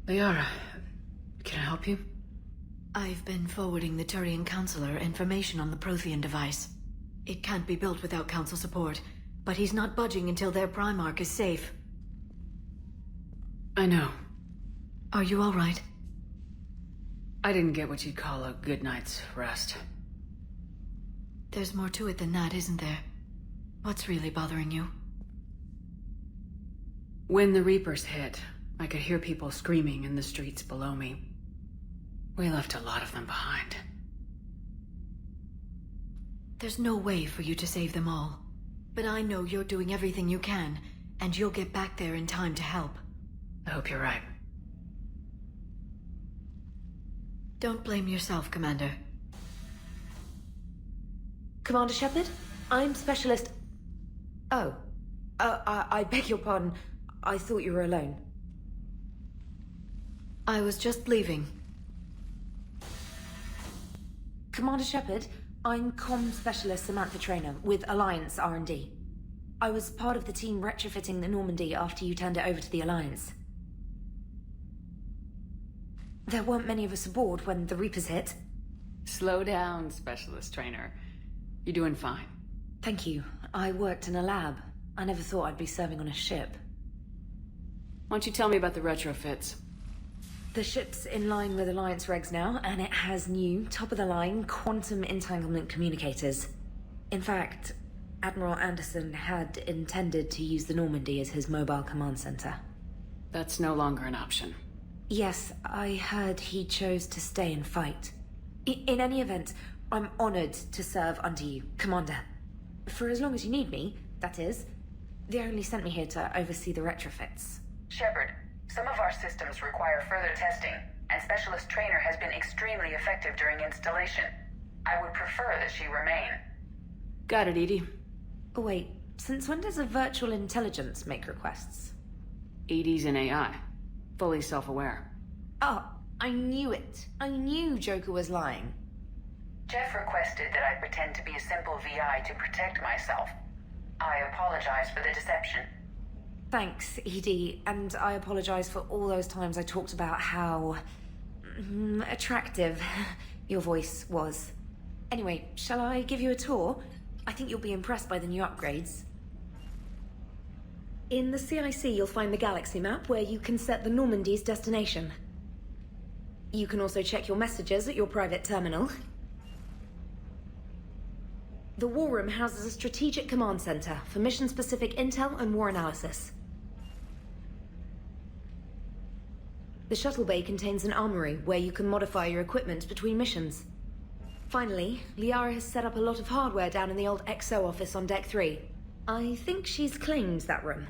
Liara, can I help you? I've been forwarding the Turian Counselor information on the Prothean device. It can't be built without Council support, but he's not budging until their Primarch is safe. I know. Are you all right? I didn't get what you'd call a good night's rest. There's more to it than that, isn't there? What's really bothering you? When the Reapers hit, I could hear people screaming in the streets below me. We left a lot of them behind. There's no way for you to save them all. But I know you're doing everything you can, and you'll get back there in time to help. I hope you're right. Don't blame yourself, Commander. Commander Shepard? I'm Specialist... Oh. I beg your pardon. I thought you were alone. I was just leaving. Commander Shepard, I'm Comm Specialist Samantha Traynor with Alliance R&D. I was part of the team retrofitting the Normandy after you turned it over to the Alliance. There weren't many of us aboard when the Reapers hit. Slow down, Specialist Trainer. You're doing fine. Thank you. I worked in a lab. I never thought I'd be serving on a ship. Why don't you tell me about the retrofits? The ship's in line with Alliance regs now, and it has new, top-of-the-line, quantum entanglement communicators. In fact, Admiral Anderson had intended to use the Normandy as his mobile command center. That's no longer an option. Yes, I heard he chose to stay and fight. In any event, I'm honored to serve under you, Commander. For as long as you need me, that is. They only sent me here to oversee the retrofits. Shepard, some of our systems require further testing, and Specialist Trainer has been extremely effective during installation. I would prefer that she remain. Got it, Edie. Oh, wait, since when does a virtual intelligence make requests? Edie's an AI. Fully self-aware. Oh, I knew it. I knew Joker was lying. Jeff requested that I pretend to be a simple VI to protect myself. I apologize for the deception. Thanks, Edie, and I apologize for all those times I talked about how... attractive your voice was. Anyway, shall I give you a tour? I think you'll be impressed by the new upgrades. In the CIC, you'll find the galaxy map where you can set the Normandy's destination. You can also check your messages at your private terminal. The War Room houses a strategic command center for mission-specific intel and war analysis. The shuttle bay contains an armory where you can modify your equipment between missions. Finally, Liara has set up a lot of hardware down in the old XO office on Deck 3. I think she's claimed that room.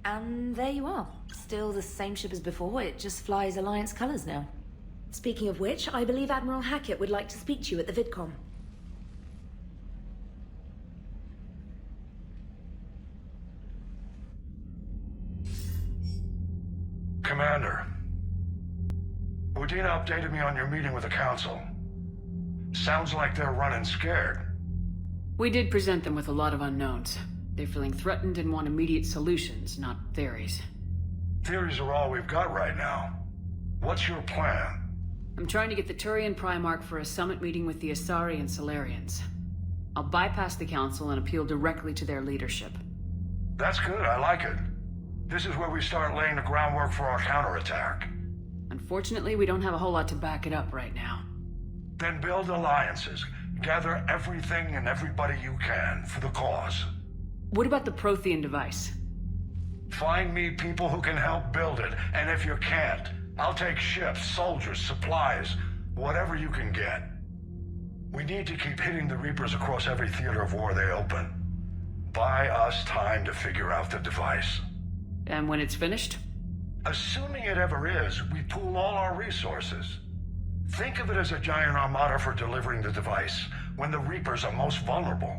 And there you are. Still the same ship as before, it just flies Alliance colors now. Speaking of which, I believe Admiral Hackett would like to speak to you at the VidCom. Commander, Udina updated me on your meeting with the Council. Sounds like they're running scared. We did present them with a lot of unknowns. They're feeling threatened and want immediate solutions, not theories. Theories are all we've got right now. What's your plan? I'm trying to get the Turian Primarch for a summit meeting with the Asari and Solarians. I'll bypass the Council and appeal directly to their leadership. That's good, I like it. This is where we start laying the groundwork for our counterattack. Unfortunately, we don't have a whole lot to back it up right now. Then build alliances. Gather everything and everybody you can for the cause. What about the Prothean device? Find me people who can help build it, and if you can't, I'll take ships, soldiers, supplies, whatever you can get. We need to keep hitting the Reapers across every theater of war they open. Buy us time to figure out the device. And when it's finished? Assuming it ever is, we pool all our resources. Think of it as a giant armada for delivering the device, when the Reapers are most vulnerable.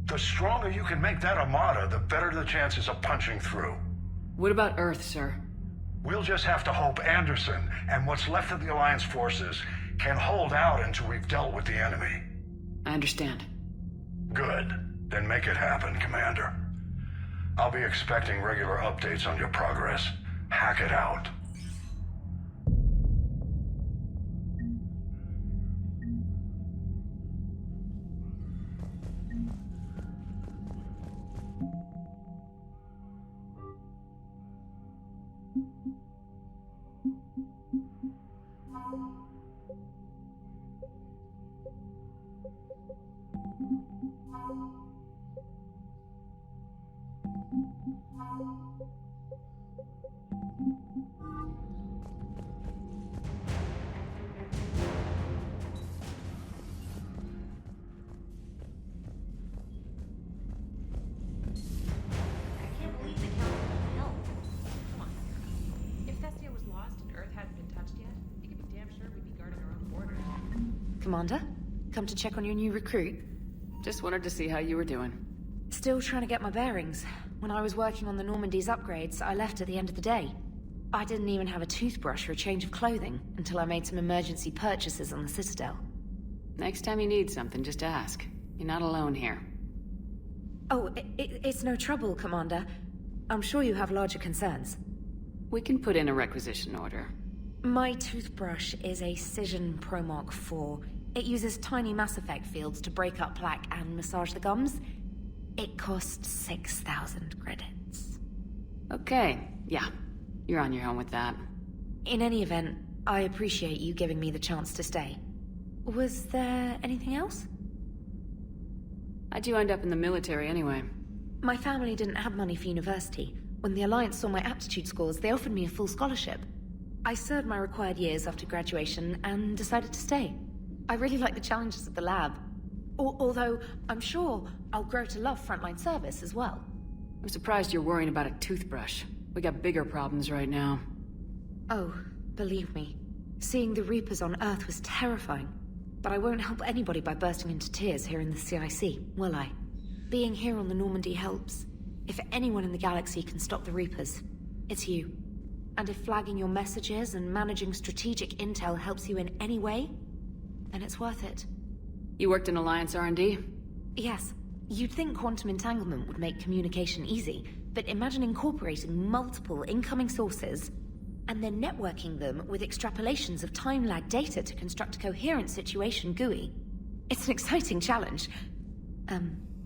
The stronger you can make that armada, the better the chances of punching through. What about Earth, sir? We'll just have to hope Anderson, and what's left of the Alliance forces, can hold out until we've dealt with the enemy. I understand. Good. Then make it happen, Commander. I'll be expecting regular updates on your progress. Hack it out. Commander, come to check on your new recruit? Just wanted to see how you were doing. Still trying to get my bearings. When I was working on the Normandy's upgrades, I left at the end of the day. I didn't even have a toothbrush or a change of clothing until I made some emergency purchases on the Citadel. Next time you need something, just ask. You're not alone here. Oh, it's no trouble, Commander. I'm sure you have larger concerns. We can put in a requisition order. My toothbrush is a Cision Pro Mark 4. It uses tiny Mass Effect fields to break up plaque and massage the gums. It costs 6,000 credits. Okay, yeah. You're on your own with that. In any event, I appreciate you giving me the chance to stay. Was there anything else? How'd you end up in the military anyway? My family didn't have money for university. When the Alliance saw my aptitude scores, they offered me a full scholarship. I served my required years after graduation and decided to stay. I really like the challenges of the lab. Although, I'm sure I'll grow to love frontline service as well. I'm surprised you're worrying about a toothbrush. We got bigger problems right now. Oh, believe me. Seeing the Reapers on Earth was terrifying. But I won't help anybody by bursting into tears here in the CIC, will I? Being here on the Normandy helps. If anyone in the galaxy can stop the Reapers, it's you. And if flagging your messages and managing strategic intel helps you in any way, then it's worth it. You worked in Alliance R&D? Yes. You'd think quantum entanglement would make communication easy, but imagine incorporating multiple incoming sources and then networking them with extrapolations of time-lag data to construct a coherent situation GUI. It's an exciting challenge.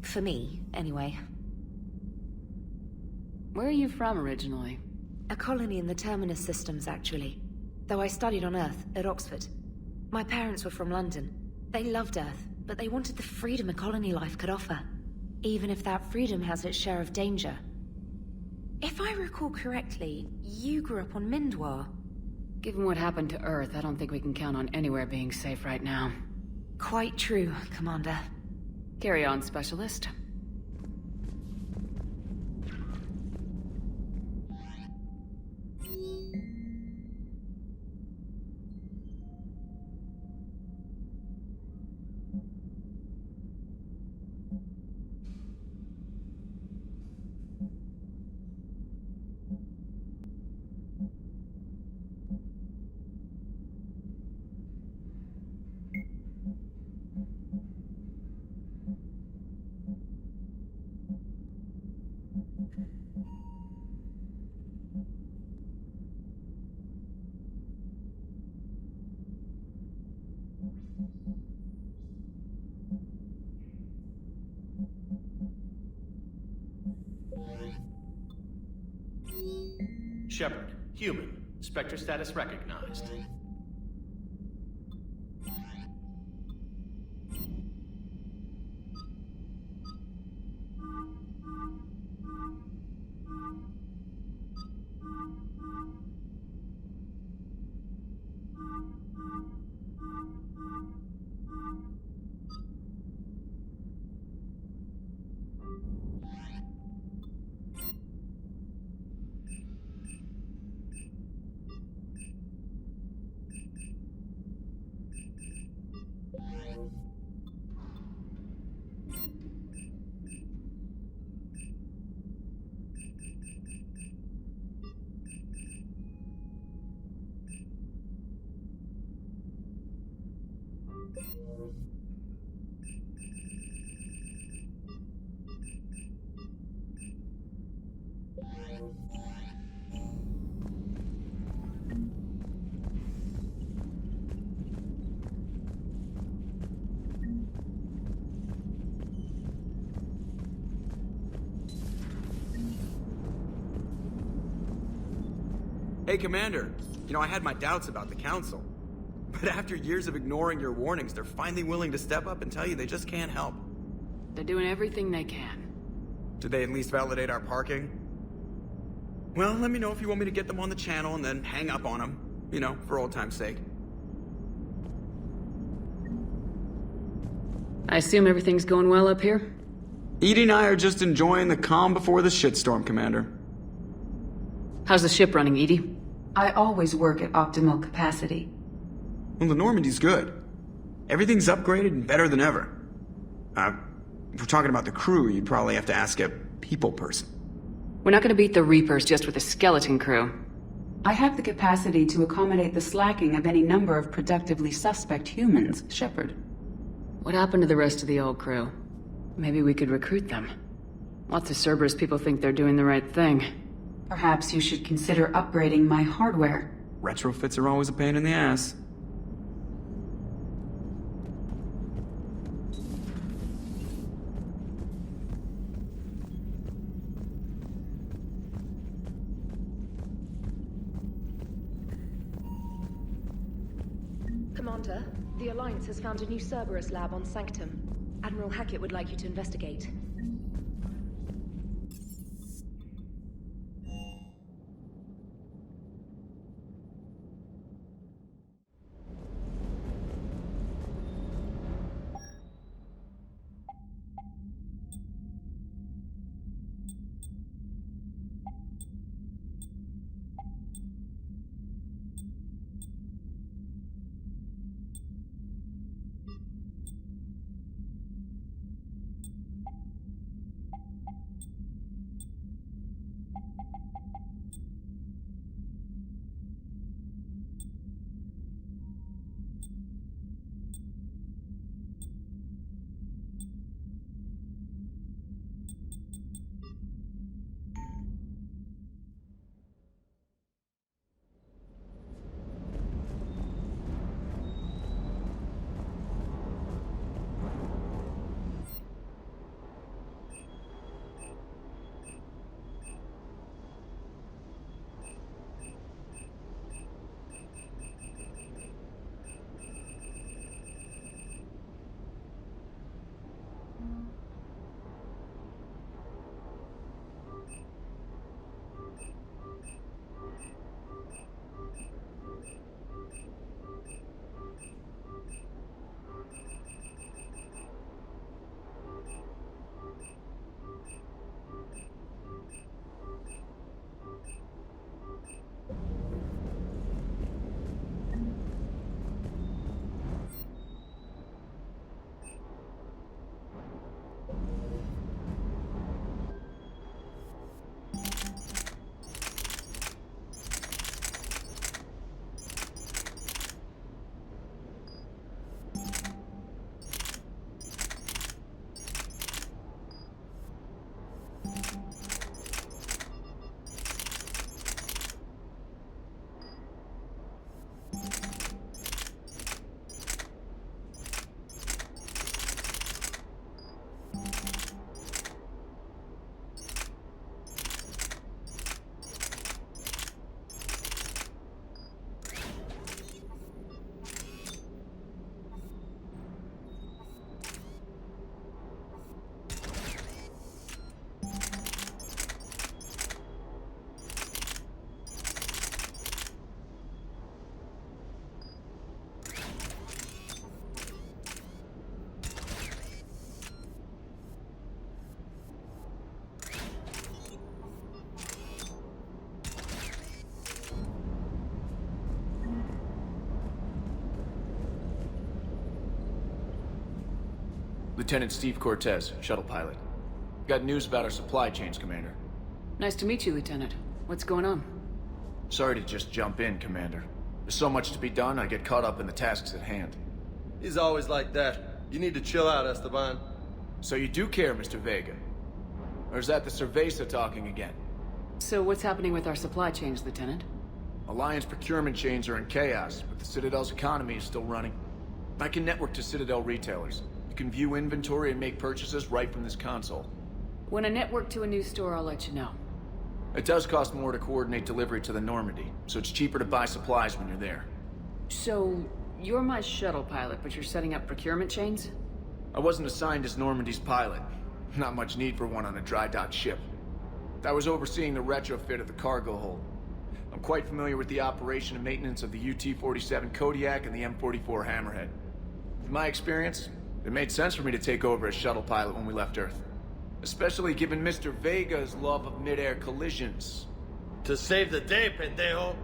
For me, anyway. Where are you from originally? A colony in the Terminus systems, actually. Though I studied on Earth, at Oxford. My parents were from London. They loved Earth, but they wanted the freedom a colony life could offer. Even if that freedom has its share of danger. If I recall correctly, you grew up on Mindwar. Given what happened to Earth, I don't think we can count on anywhere being safe right now. Quite true, Commander. Carry on, Specialist. Shepard, human. Spectre status recognized. Hey, Commander. You know, I had my doubts about the Council. But after years of ignoring your warnings, they're finally willing to step up and tell you they just can't help. They're doing everything they can. Did they at least validate our parking? Well, let me know if you want me to get them on the channel and then hang up on them. You know, for old time's sake. I assume everything's going well up here? Edie and I are just enjoying the calm before the shitstorm, Commander. How's the ship running, Edie? I always work at optimal capacity. Well, the Normandy's good. Everything's upgraded and better than ever. If we're talking about the crew, you'd probably have to ask a people person. We're not gonna beat the Reapers just with a skeleton crew. I have the capacity to accommodate the slacking of any number of productively suspect humans, Shepard. What happened to the rest of the old crew? Maybe we could recruit them. Lots of Cerberus people think they're doing the right thing. Perhaps you should consider upgrading my hardware. Retrofits are always a pain in the ass. Commander, the Alliance has found a new Cerberus lab on Sanctum. Admiral Hackett would like you to investigate. Lieutenant Steve Cortez, shuttle pilot. Got news about our supply chains, Commander. Nice to meet you, Lieutenant. What's going on? Sorry to just jump in, Commander. There's so much to be done, I get caught up in the tasks at hand. He's always like that. You need to chill out, Esteban. So you do care, Mr. Vega? Or is that the Cerveza talking again? So what's happening with our supply chains, Lieutenant? Alliance procurement chains are in chaos, but the Citadel's economy is still running. I can network to Citadel retailers. You can view inventory and make purchases right from this console. When I network to a new store, I'll let you know. It does cost more to coordinate delivery to the Normandy, so it's cheaper to buy supplies when you're there. So, you're my shuttle pilot, but you're setting up procurement chains? I wasn't assigned as Normandy's pilot. Not much need for one on a dry dock ship. I was overseeing the retrofit of the cargo hold. I'm quite familiar with the operation and maintenance of the UT-47 Kodiak and the M44 Hammerhead. In my experience, it made sense for me to take over as shuttle pilot when we left Earth. Especially given Mr. Vega's love of mid-air collisions. To save the day, pendejo.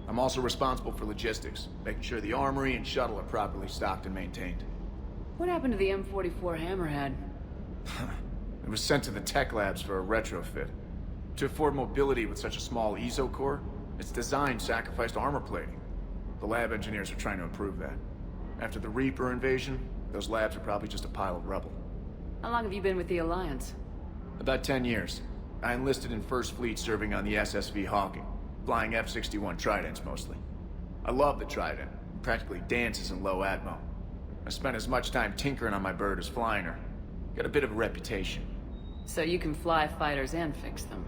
I'm also responsible for logistics, making sure the armory and shuttle are properly stocked and maintained. What happened to the M44 Hammerhead? It was sent to the tech labs for a retrofit. To afford mobility with such a small ESO core, its design sacrificed armor plating. The lab engineers are trying to improve that. After the Reaper invasion, those labs are probably just a pile of rubble. How long have you been with the Alliance? About 10 years. I enlisted in First Fleet serving on the SSV Hawking, flying F-61 Tridents mostly. I love the Trident. It practically dances in low atmo. I spent as much time tinkering on my bird as flying her. Got a bit of a reputation. So you can fly fighters and fix them?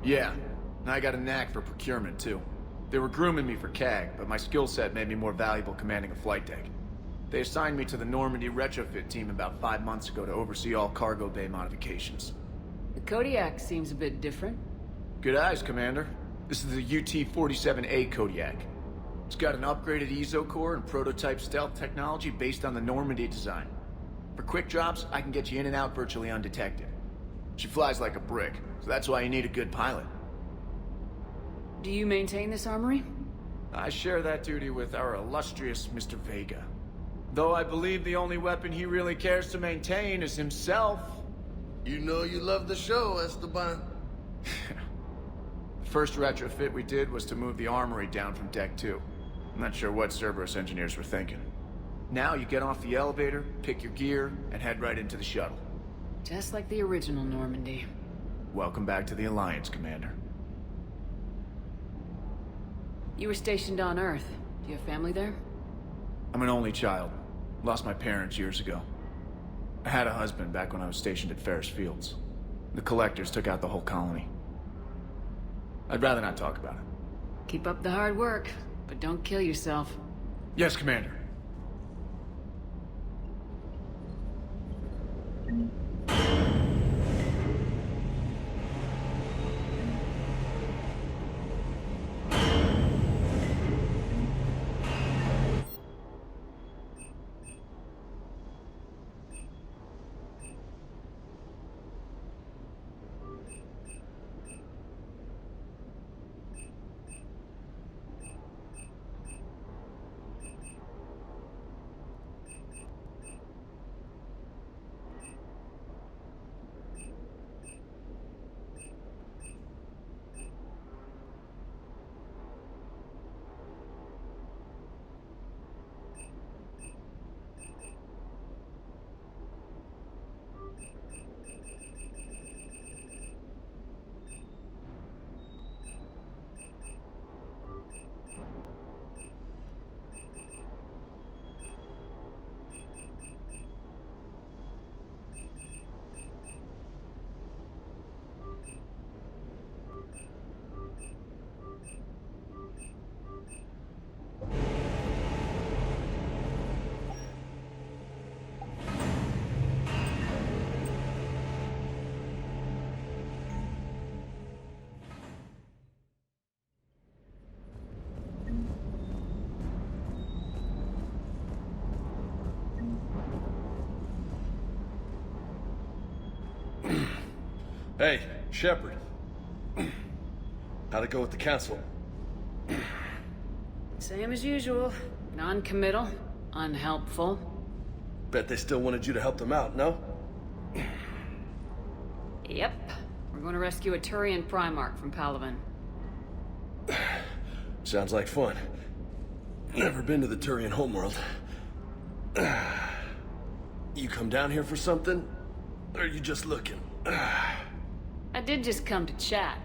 Yeah, and I got a knack for procurement too. They were grooming me for CAG, but my skill set made me more valuable commanding a flight deck. They assigned me to the Normandy retrofit team about 5 months ago to oversee all cargo bay modifications. The Kodiak seems a bit different. Good eyes, Commander. This is the UT-47A Kodiak. It's got an upgraded ESO core and prototype stealth technology based on the Normandy design. For quick drops, I can get you in and out virtually undetected. She flies like a brick, so that's why you need a good pilot. Do you maintain this armory? I share that duty with our illustrious Mr. Vega. Though I believe the only weapon he really cares to maintain is himself. You know you love the show, Esteban. The first retrofit we did was to move the armory down from Deck 2. I'm not sure what Cerberus engineers were thinking. Now you get off the elevator, pick your gear, and head right into the shuttle. Just like the original Normandy. Welcome back to the Alliance, Commander. You were stationed on Earth. Do you have family there? I'm an only child. Lost my parents years ago. I had a husband back when I was stationed at Ferris Fields. The Collectors took out the whole colony. I'd rather not talk about it. Keep up the hard work, but don't kill yourself. Yes, Commander. Hey, Shepard. How'd it go with the council? Same as usual. Non-committal. Unhelpful. Bet they still wanted you to help them out, no? Yep. We're going to rescue a Turian Primarch from Palaven. Sounds like fun. Never been to the Turian homeworld. You come down here for something? Or are you just looking? I did just come to chat,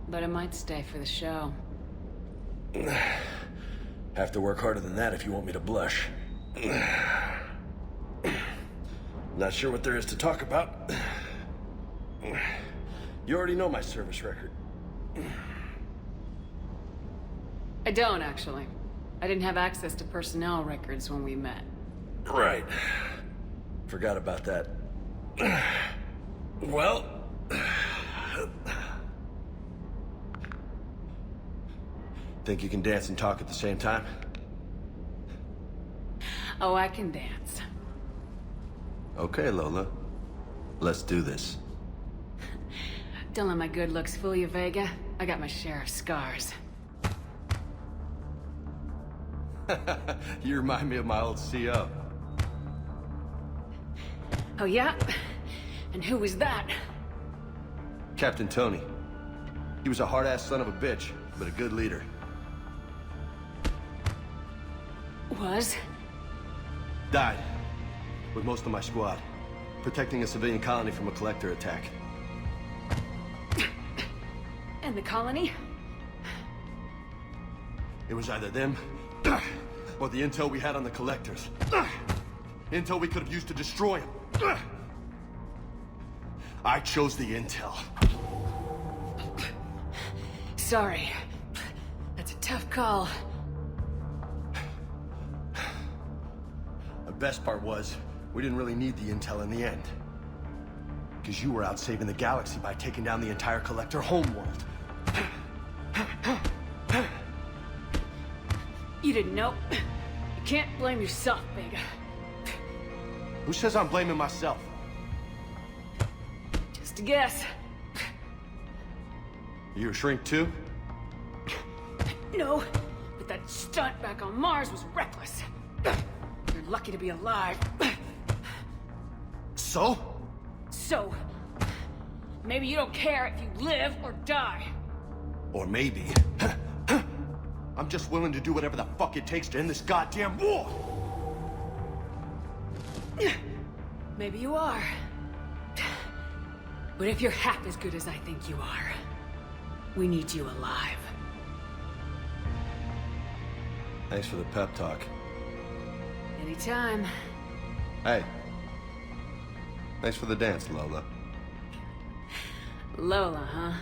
but I might stay for the show. Have to work harder than that if you want me to blush. Not sure what there is to talk about. You already know my service record. I don't, actually. I didn't have access to personnel records when we met. Right. Forgot about that. Well... Think you can dance and talk at the same time? Oh, I can dance. Okay, Lola. Let's do this. Don't let my good looks fool you, Vega. I got my share of scars. You remind me of my old CO. Oh, yeah? And who was that? Captain Tony. He was a hard-ass son of a bitch, but a good leader. Was? Died. With most of my squad. Protecting a civilian colony from a collector attack. And the colony? It was either them, or the intel we had on the collectors. Intel we could have used to destroy them. I chose the intel. Sorry. That's a tough call. The best part was, we didn't really need the intel in the end. Because you were out saving the galaxy by taking down the entire collector homeworld. You didn't know. You can't blame yourself, Vega. Who says I'm blaming myself? Just a guess. You a shrink too? No, but that stunt back on Mars was reckless. You're lucky to be alive. So? So, maybe you don't care if you live or die. Or maybe... I'm just willing to do whatever the fuck it takes to end this goddamn war! Maybe you are. But if you're half as good as I think you are, we need you alive. Thanks for the pep talk. Anytime. Hey. Thanks for the dance, Lola. Lola, huh?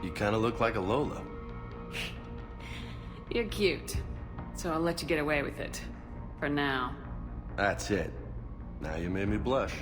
You kinda look like a Lola. You're cute. So I'll let you get away with it. For now. That's it. Now you made me blush.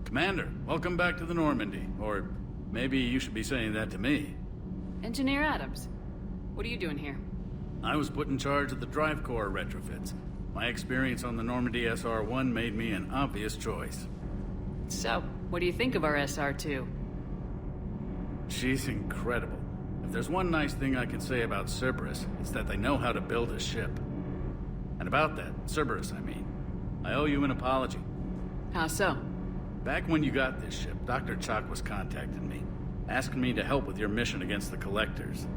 Commander, welcome back to the Normandy. Or maybe you should be saying that to me. Engineer Adams, what are you doing here? I was put in charge of the drive core retrofits. My experience on the Normandy SR-1 made me an obvious choice. So, what do you think of our SR-2? She's incredible. If there's one nice thing I can say about Cerberus, it's that they know how to build a ship. And about that, Cerberus, I mean, I owe you an apology. How so? Back when you got this ship, Dr. Chalk was contacting me, asking me to help with your mission against the Collectors.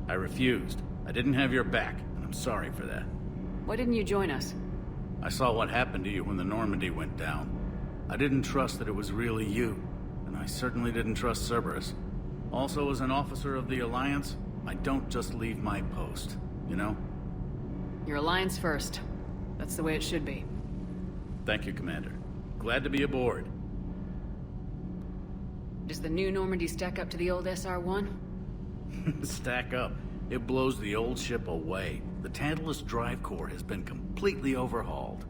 I refused. I didn't have your back, and I'm sorry for that. Why didn't you join us? I saw what happened to you when the Normandy went down. I didn't trust that it was really you, and I certainly didn't trust Cerberus. Also, as an officer of the Alliance, I don't just leave my post, you know? Your Alliance first. That's the way it should be. Thank you, Commander. Glad to be aboard. Does the new Normandy stack up to the old SR-1? Stack up. It blows the old ship away. The Tantalus drive core has been completely overhauled.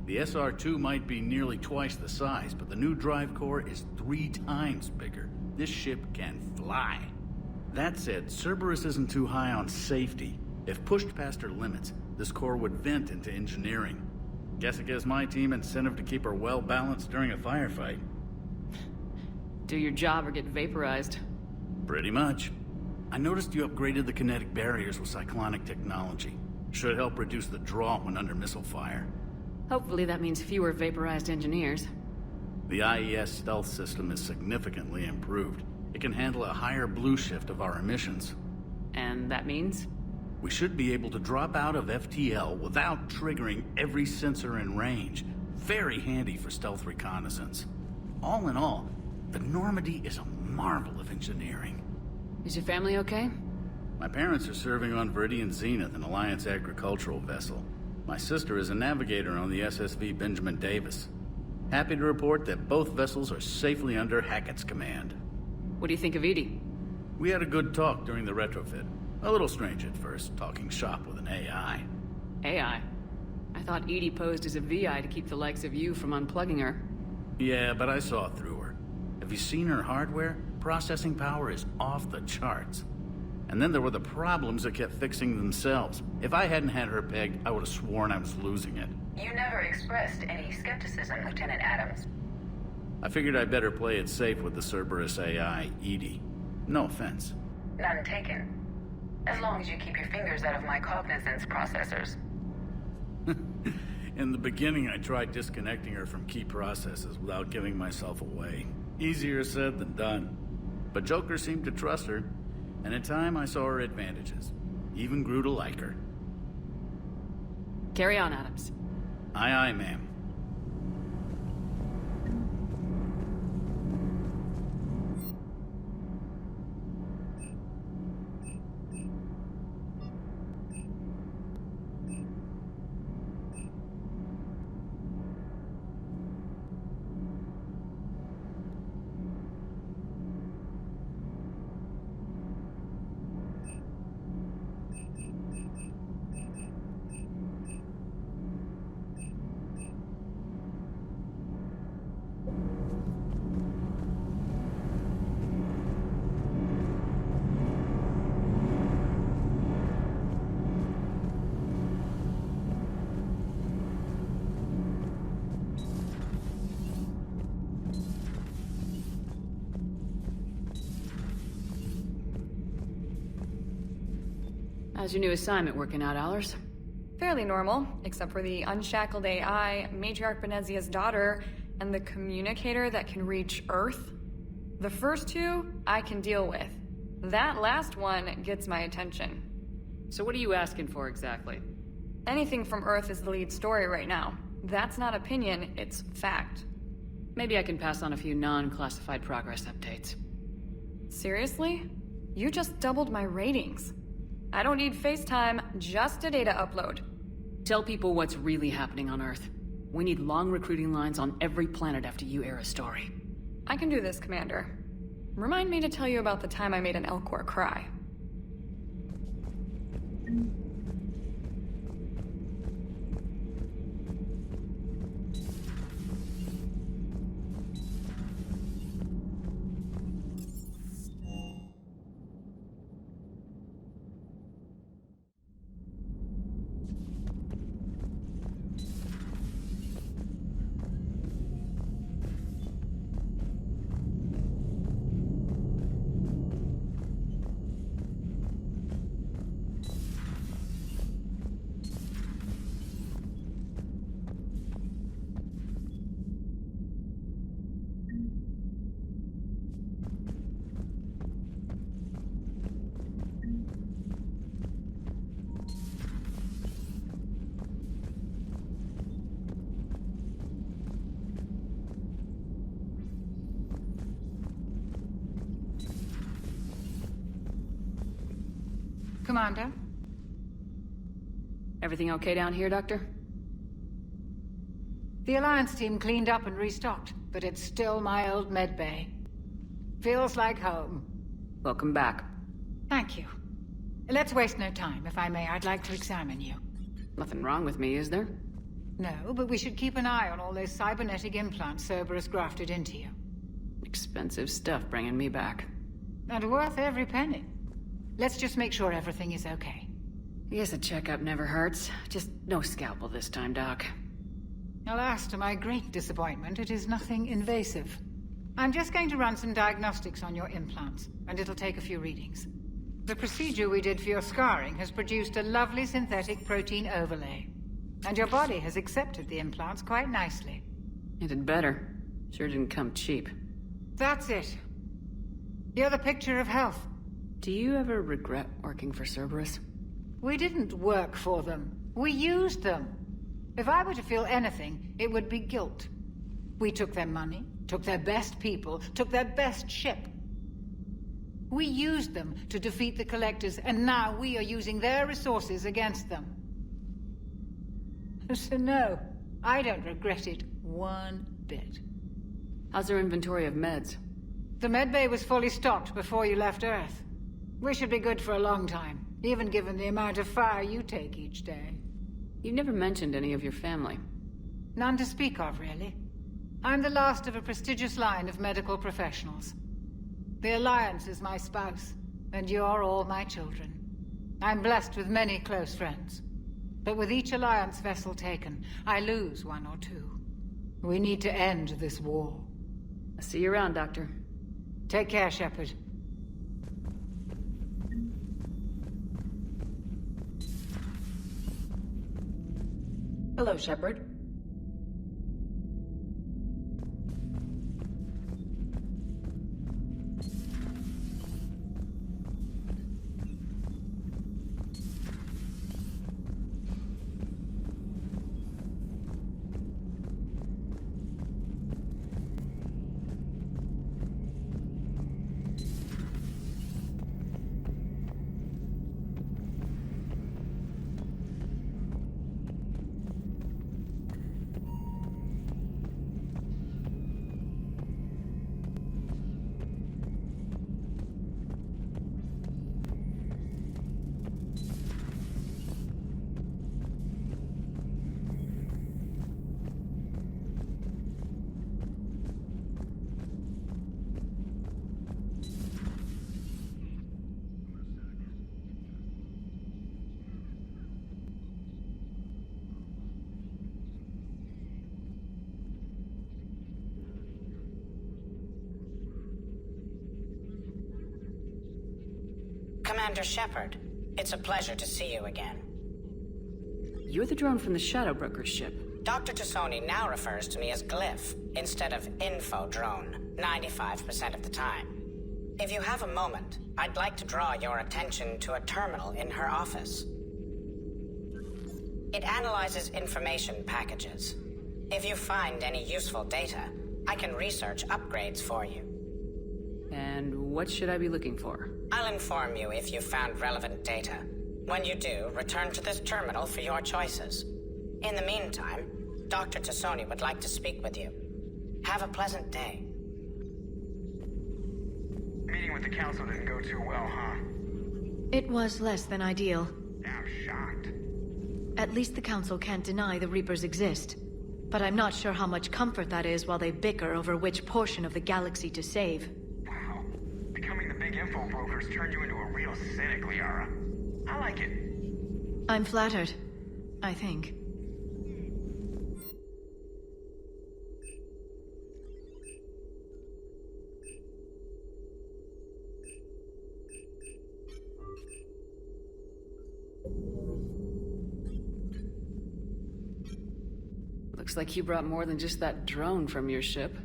The SR-2 might be nearly twice the size, but the new drive core is 3 times bigger. This ship can fly. That said, Cerberus isn't too high on safety. If pushed past her limits, this core would vent into engineering. Guess it gives my team incentive to keep her well balanced during a firefight. Do your job or get vaporized. Pretty much. I noticed you upgraded the kinetic barriers with cyclonic technology. Should help reduce the draw when under missile fire. Hopefully that means fewer vaporized engineers. The IES stealth system is significantly improved. It can handle a higher blue shift of our emissions. And that means? We should be able to drop out of FTL without triggering every sensor in range. Very handy for stealth reconnaissance. All in all, the Normandy is a marvel of engineering. Is your family okay? My parents are serving on Viridian Zenith, an Alliance agricultural vessel. My sister is a navigator on the SSV Benjamin Davis. Happy to report that both vessels are safely under Hackett's command. What do you think of Edie? We had a good talk during the retrofit. A little strange at first, talking shop with an AI. AI? I thought Edie posed as a VI to keep the likes of you from unplugging her. Yeah, but I saw through her. Have you seen her hardware? Processing power is off the charts. And then there were the problems that kept fixing themselves. If I hadn't had her pegged, I would have sworn I was losing it. You never expressed any skepticism, Lieutenant Adams. I figured I'd better play it safe with the Cerberus AI, Edie. No offense. None taken. As long as you keep your fingers out of my cognizance processors. In the beginning, I tried disconnecting her from key processes without giving myself away. Easier said than done. But Joker seemed to trust her, and in time I saw her advantages. Even grew to like her. Carry on, Adams. Aye, aye, ma'am. How's your new assignment working out, Allers? Fairly normal, except for the unshackled AI, Matriarch Benezia's daughter, and the communicator that can reach Earth. The first two, I can deal with. That last one gets my attention. So what are you asking for exactly? Anything from Earth is the lead story right now. That's not opinion, it's fact. Maybe I can pass on a few non-classified progress updates. Seriously? You just doubled my ratings. I don't need FaceTime, just a data upload. Tell people what's really happening on Earth. We need long recruiting lines on every planet after you air a story. I can do this, Commander. Remind me to tell you about the time I made an Elcor cry. Commander? Everything okay down here, Doctor? The Alliance team cleaned up and restocked, but it's still my old medbay. Feels like home. Welcome back. Thank you. Let's waste no time. If I may, I'd like to examine you. Nothing wrong with me, is there? No, but we should keep an eye on all those cybernetic implants Cerberus grafted into you. Expensive stuff bringing me back. And worth every penny. Let's just make sure everything is okay. I guess a checkup never hurts. Just no scalpel this time, Doc. Alas, to my great disappointment, it is nothing invasive. I'm just going to run some diagnostics on your implants, and it'll take a few readings. The procedure we did for your scarring has produced a lovely synthetic protein overlay. And your body has accepted the implants quite nicely. It did better. Sure didn't come cheap. That's it. You're the picture of health. Do you ever regret working for Cerberus? We didn't work for them. We used them. If I were to feel anything, it would be guilt. We took their money, took their best people, took their best ship. We used them to defeat the Collectors, and now we are using their resources against them. So no, I don't regret it one bit. How's our inventory of meds? The medbay was fully stocked before you left Earth. We should be good for a long time, even given the amount of fire you take each day. You've never mentioned any of your family. None to speak of, really. I'm the last of a prestigious line of medical professionals. The Alliance is my spouse, and you're all my children. I'm blessed with many close friends. But with each Alliance vessel taken, I lose one or two. We need to end this war. I'll see you around, Doctor. Take care, Shepard. Hello, Shepard. Commander Shepard, it's a pleasure to see you again. You're the drone from the Shadow Broker's ship. Dr. Tassoni now refers to me as Glyph, instead of Info Drone, 95% of the time. If you have a moment, I'd like to draw your attention to a terminal in her office. It analyzes information packages. If you find any useful data, I can research upgrades for you. And what should I be looking for? I'll inform you if you found relevant data. When you do, return to this terminal for your choices. In the meantime, Dr. Tassoni would like to speak with you. Have a pleasant day. Meeting with the council didn't go too well, huh? It was less than ideal. I'm shocked. At least the council can't deny the Reapers exist. But I'm not sure how much comfort that is while they bicker over which portion of the galaxy to save. Wow. Becoming the big info brokers turned you into a real cynic, Liara. I like it. I'm flattered. I think. Looks like you brought more than just that drone from your ship.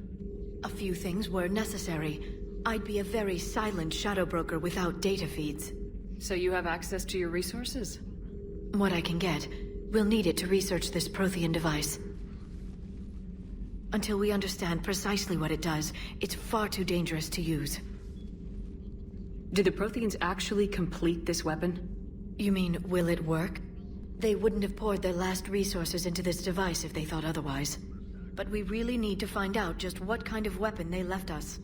A few things were necessary. I'd be a very silent shadow broker without data feeds. So you have access to your resources? What I can get. We'll need it to research this Prothean device. Until we understand precisely what it does, it's far too dangerous to use. Did the Protheans actually complete this weapon? You mean, will it work? They wouldn't have poured their last resources into this device if they thought otherwise. But we really need to find out just what kind of weapon they left us.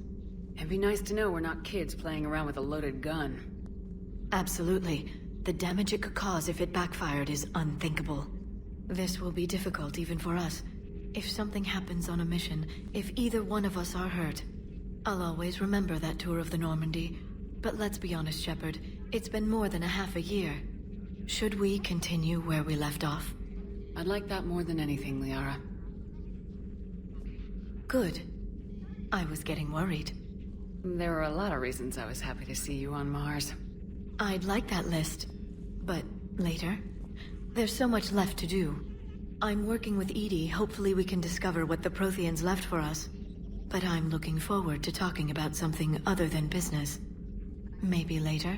It'd be nice to know we're not kids playing around with a loaded gun. Absolutely. The damage it could cause if it backfired is unthinkable. This will be difficult even for us. If something happens on a mission, if either one of us are hurt, I'll always remember that tour of the Normandy. But let's be honest, Shepard, it's been more than a half a year. Should we continue where we left off? I'd like that more than anything, Liara. Good. I was getting worried. There were a lot of reasons I was happy to see you on Mars. I'd like that list. But later? There's so much left to do. I'm working with EDI. Hopefully we can discover what the Protheans left for us. But I'm looking forward to talking about something other than business. Maybe later?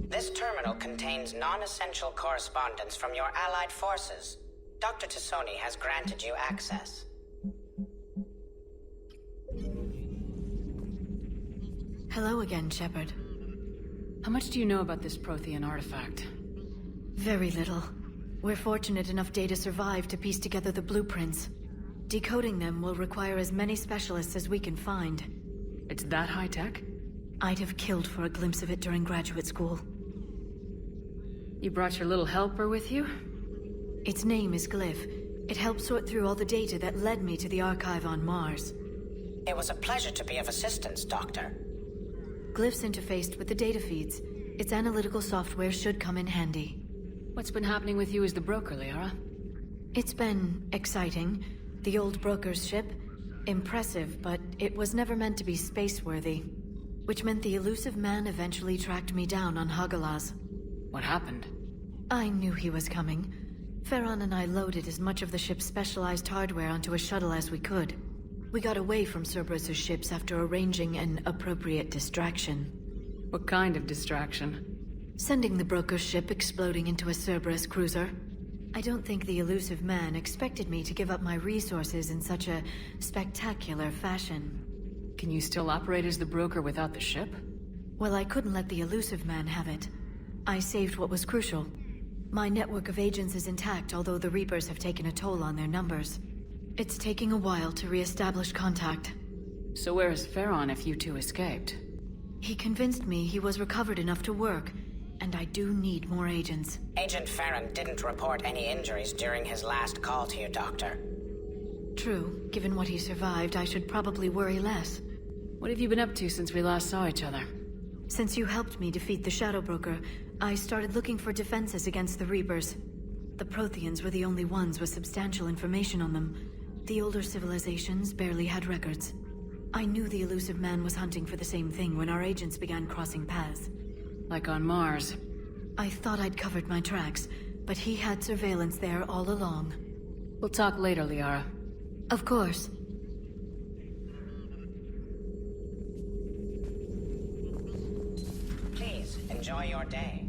This terminal contains non-essential correspondence from your allied forces. Dr. Tassoni has granted you access. Hello again, Shepard. How much do you know about this Prothean artifact? Very little. We're fortunate enough Data survived to piece together the blueprints. Decoding them will require as many specialists as we can find. It's that high-tech? I'd have killed for a glimpse of it during graduate school. You brought your little helper with you? Its name is Glyph. It helped sort through all the data that led me to the archive on Mars. It was a pleasure to be of assistance, Doctor. Glyph's interfaced with the data feeds. Its analytical software should come in handy. What's been happening with you as the broker, Liara? It's been exciting. The old broker's ship? Impressive, but it was never meant to be space-worthy. Which meant the elusive man eventually tracked me down on Hagalaz. What happened? I knew he was coming. Farron and I loaded as much of the ship's specialized hardware onto a shuttle as we could. We got away from Cerberus' ships after arranging an appropriate distraction. What kind of distraction? Sending the broker's ship exploding into a Cerberus cruiser. I don't think the elusive man expected me to give up my resources in such a spectacular fashion. Can you still operate as the broker without the ship? Well, I couldn't let the elusive man have it. I saved what was crucial. My network of agents is intact, although the Reapers have taken a toll on their numbers. It's taking a while to re-establish contact. So where is Farron if you two escaped? He convinced me he was recovered enough to work, and I do need more agents. Agent Farron didn't report any injuries during his last call to you, Doctor. True. Given what he survived, I should probably worry less. What have you been up to since we last saw each other? Since you helped me defeat the Shadow Broker, I started looking for defenses against the Reapers. The Protheans were the only ones with substantial information on them. The older civilizations barely had records. I knew the elusive man was hunting for the same thing when our agents began crossing paths. Like on Mars. I thought I'd covered my tracks, but he had surveillance there all along. We'll talk later, Liara. Of course. Please, enjoy your day.